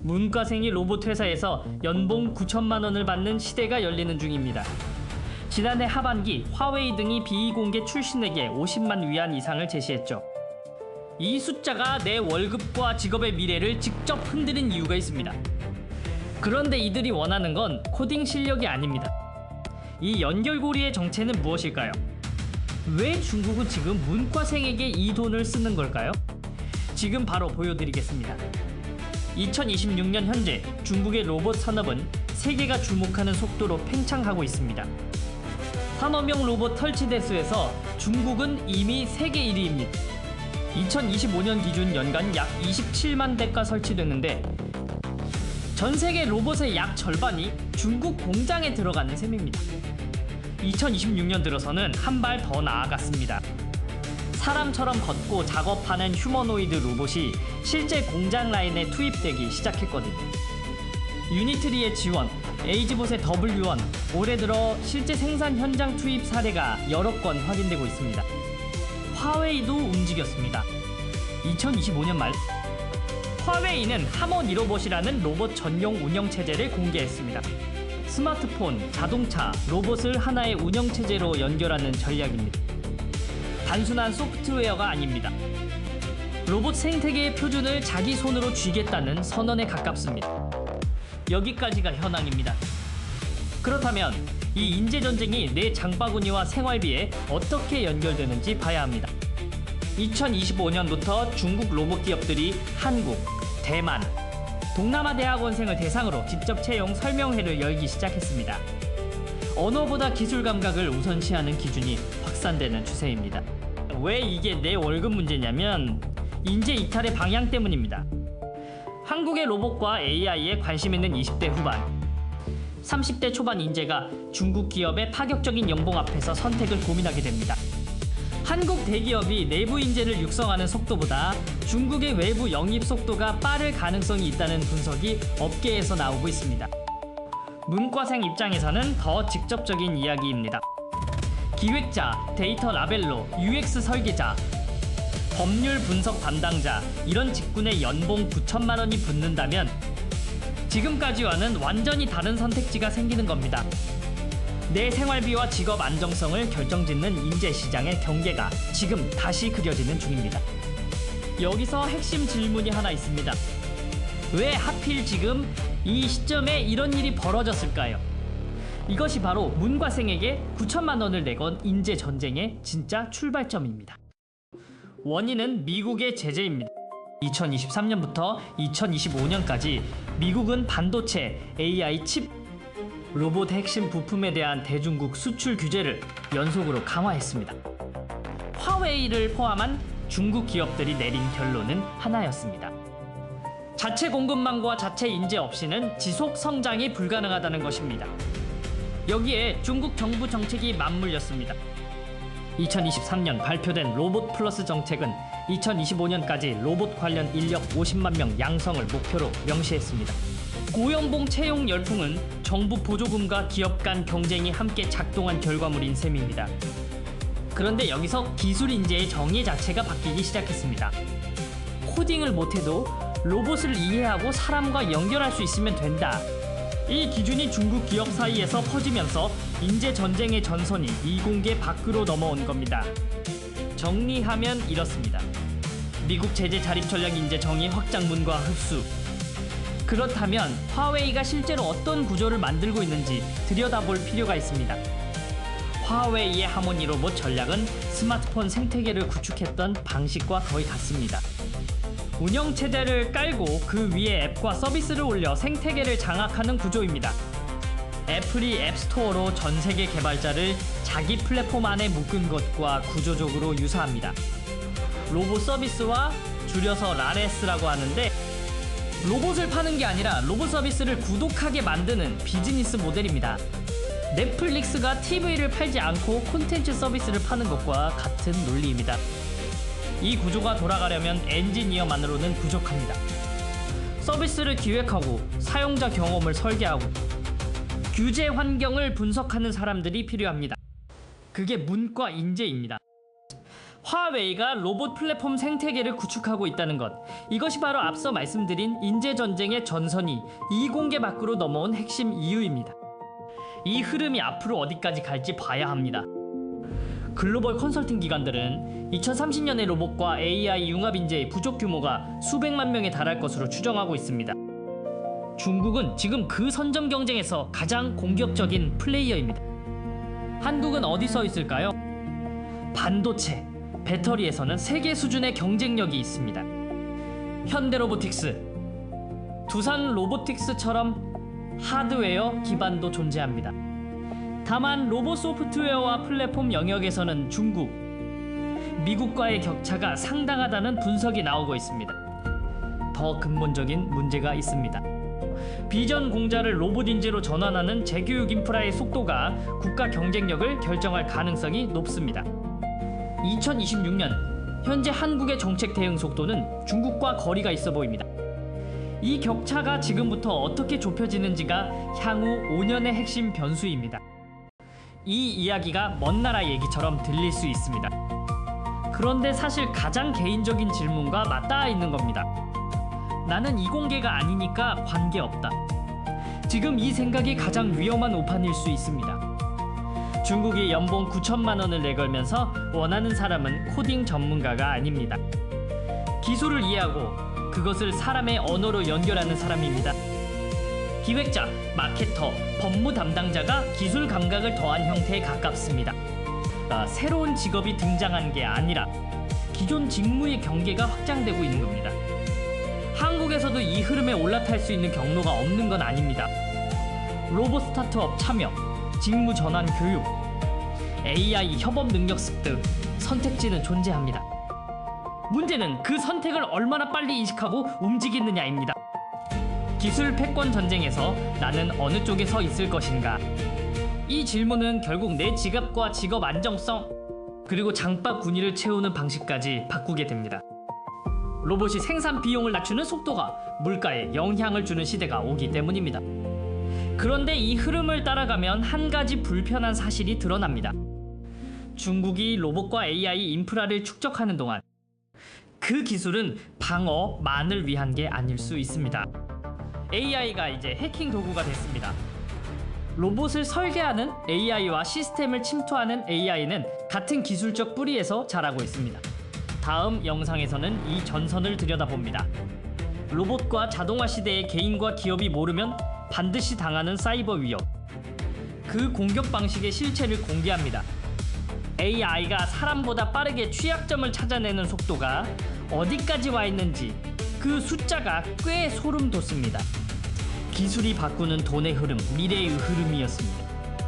문과생이 로봇 회사에서 연봉 9천만 원을 받는 시대가 열리는 중입니다. 지난해 하반기 화웨이 등이 비공개 출신에게 50만 위안 이상을 제시했죠. 이 숫자가 내 월급과 직업의 미래를 직접 흔드는 이유가 있습니다. 그런데 이들이 원하는 건 코딩 실력이 아닙니다. 이 연결고리의 정체는 무엇일까요? 왜 중국은 지금 문과생에게 이 돈을 쓰는 걸까요? 지금 바로 보여드리겠습니다. 2026년 현재 중국의 로봇 산업은 세계가 주목하는 속도로 팽창하고 있습니다. 산업용 로봇 설치 대수에서 중국은 이미 세계 1위입니다. 2025년 기준 연간 약 27만 대가 설치됐는데 전 세계 로봇의 약 절반이 중국 공장에 들어가는 셈입니다. 2026년 들어서는 한 발 더 나아갔습니다. 사람처럼 걷고 작업하는 휴머노이드 로봇이 실제 공장 라인에 투입되기 시작했거든요. 유니트리의 지원, 에이즈봇의 W1, 올해 들어 실제 생산 현장 투입 사례가 여러 건 확인되고 있습니다. 화웨이도 움직였습니다. 2025년 말 화웨이는 하모니 로봇이라는 로봇 전용 운영체제를 공개했습니다. 스마트폰, 자동차, 로봇을 하나의 운영체제로 연결하는 전략입니다. 단순한 소프트웨어가 아닙니다. 로봇 생태계의 표준을 자기 손으로 쥐겠다는 선언에 가깝습니다. 여기까지가 현황입니다. 그렇다면 이 인재전쟁이 내 장바구니와 생활비에 어떻게 연결되는지 봐야 합니다. 2025년부터 중국 로봇 기업들이 한국, 대만, 동남아 대학원생을 대상으로 직접 채용 설명회를 열기 시작했습니다. 언어보다 기술 감각을 우선시하는 기준이 확산되는 추세입니다. 왜 이게 내 월급 문제냐면 인재 이탈의 방향 때문입니다. 한국의 로봇과 AI에 관심 있는 20대 후반, 30대 초반 인재가 중국 기업의 파격적인 연봉 앞에서 선택을 고민하게 됩니다. 한국 대기업이 내부 인재를 육성하는 속도보다 중국의 외부 영입 속도가 빠를 가능성이 있다는 분석이 업계에서 나오고 있습니다. 문과생 입장에서는 더 직접적인 이야기입니다. 기획자, 데이터 라벨로, UX 설계자, 법률 분석 담당자 이런 직군의 연봉 9천만 원이 붙는다면 지금까지와는 완전히 다른 선택지가 생기는 겁니다. 내 생활비와 직업 안정성을 결정짓는 인재 시장의 경계가 지금 다시 그려지는 중입니다. 여기서 핵심 질문이 하나 있습니다. 왜 하필 지금 이 시점에 이런 일이 벌어졌을까요? 이것이 바로 문과생에게 9천만 원을 내건 인재 전쟁의 진짜 출발점입니다. 원인은 미국의 제재입니다. 2023년부터 2025년까지 미국은 반도체, AI 칩, 로봇 핵심 부품에 대한 대중국 수출 규제를 연속으로 강화했습니다. 화웨이를 포함한 중국 기업들이 내린 결론은 하나였습니다. 자체 공급망과 자체 인재 없이는 지속 성장이 불가능하다는 것입니다. 여기에 중국 정부 정책이 맞물렸습니다. 2023년 발표된 로봇 플러스 정책은 2025년까지 로봇 관련 인력 50만 명 양성을 목표로 명시했습니다. 고연봉 채용 열풍은 정부 보조금과 기업 간 경쟁이 함께 작동한 결과물인 셈입니다. 그런데 여기서 기술 인재의 정의 자체가 바뀌기 시작했습니다. 코딩을 못해도 로봇을 이해하고 사람과 연결할 수 있으면 된다. 이 기준이 중국 기업 사이에서 퍼지면서 인재 전쟁의 전선이 이공계 밖으로 넘어온 겁니다. 정리하면 이렇습니다. 미국 제재 자립 전략 인재 정의 확장문과 흡수. 그렇다면 화웨이가 실제로 어떤 구조를 만들고 있는지 들여다볼 필요가 있습니다. 화웨이의 하모니 로봇 전략은 스마트폰 생태계를 구축했던 방식과 거의 같습니다. 운영체제를 깔고 그 위에 앱과 서비스를 올려 생태계를 장악하는 구조입니다. 애플이 앱스토어로 전 세계 개발자를 자기 플랫폼 안에 묶은 것과 구조적으로 유사합니다. 로봇 서비스와 줄여서 라레스라고 하는데 로봇을 파는 게 아니라 로봇 서비스를 구독하게 만드는 비즈니스 모델입니다. 넷플릭스가 TV를 팔지 않고 콘텐츠 서비스를 파는 것과 같은 논리입니다. 이 구조가 돌아가려면 엔지니어만으로는 부족합니다. 서비스를 기획하고 사용자 경험을 설계하고 규제 환경을 분석하는 사람들이 필요합니다. 그게 문과 인재입니다. 화웨이가 로봇 플랫폼 생태계를 구축하고 있다는 것, 이것이 바로 앞서 말씀드린 인재전쟁의 전선이 이공계 밖으로 넘어온 핵심 이유입니다. 이 흐름이 앞으로 어디까지 갈지 봐야 합니다. 글로벌 컨설팅 기관들은 2030년에 로봇과 AI 융합 인재의 부족 규모가 수백만 명에 달할 것으로 추정하고 있습니다. 중국은 지금 그 선점 경쟁에서 가장 공격적인 플레이어입니다. 한국은 어디 서 있을까요? 반도체, 배터리에서는 세계 수준의 경쟁력이 있습니다. 현대로보틱스, 두산 로보틱스처럼 하드웨어 기반도 존재합니다. 다만 로봇 소프트웨어와 플랫폼 영역에서는 중국, 미국과의 격차가 상당하다는 분석이 나오고 있습니다. 더 근본적인 문제가 있습니다. 비전 공자를 로봇 인재로 전환하는 재교육 인프라의 속도가 국가 경쟁력을 결정할 가능성이 높습니다. 2026년 현재 한국의 정책 대응 속도는 중국과 거리가 있어 보입니다. 이 격차가 지금부터 어떻게 좁혀지는지가 향후 5년의 핵심 변수입니다. 이 이야기가 먼 나라 얘기처럼 들릴 수 있습니다. 그런데 사실 가장 개인적인 질문과 맞닿아 있는 겁니다. 나는 이공계가 아니니까 관계없다. 지금 이 생각이 가장 위험한 오판일 수 있습니다. 중국이 연봉 9천만 원을 내걸면서 원하는 사람은 코딩 전문가가 아닙니다. 기술을 이해하고 그것을 사람의 언어로 연결하는 사람입니다. 기획자, 마케터, 법무 담당자가 기술 감각을 더한 형태에 가깝습니다. 새로운 직업이 등장한 게 아니라 기존 직무의 경계가 확장되고 있는 겁니다. 한국에서도 이 흐름에 올라탈 수 있는 경로가 없는 건 아닙니다. 로봇 스타트업 참여, 직무 전환 교육, AI 협업 능력 습득, 선택지는 존재합니다. 문제는 그 선택을 얼마나 빨리 인식하고 움직이느냐입니다. 기술 패권 전쟁에서 나는 어느 쪽에 서 있을 것인가? 이 질문은 결국 내 지갑과 직업 안정성, 그리고 장바 군의를 채우는 방식까지 바꾸게 됩니다. 로봇이 생산 비용을 낮추는 속도가 물가에 영향을 주는 시대가 오기 때문입니다. 그런데 이 흐름을 따라가면 한 가지 불편한 사실이 드러납니다. 중국이 로봇과 AI 인프라를 축적하는 동안 그 기술은 방어만을 위한 게 아닐 수 있습니다. AI가 이제 해킹 도구가 됐습니다. 로봇을 설계하는 AI와 시스템을 침투하는 AI는 같은 기술적 뿌리에서 자라고 있습니다. 다음 영상에서는 이 전선을 들여다봅니다. 로봇과 자동화 시대의 개인과 기업이 모르면 반드시 당하는 사이버 위협. 그 공격 방식의 실체를 공개합니다. AI가 사람보다 빠르게 취약점을 찾아내는 속도가 어디까지 와 있는지 그 숫자가 꽤 소름 돋습니다. 기술이 바꾸는 돈의 흐름, 미래의 흐름이었습니다.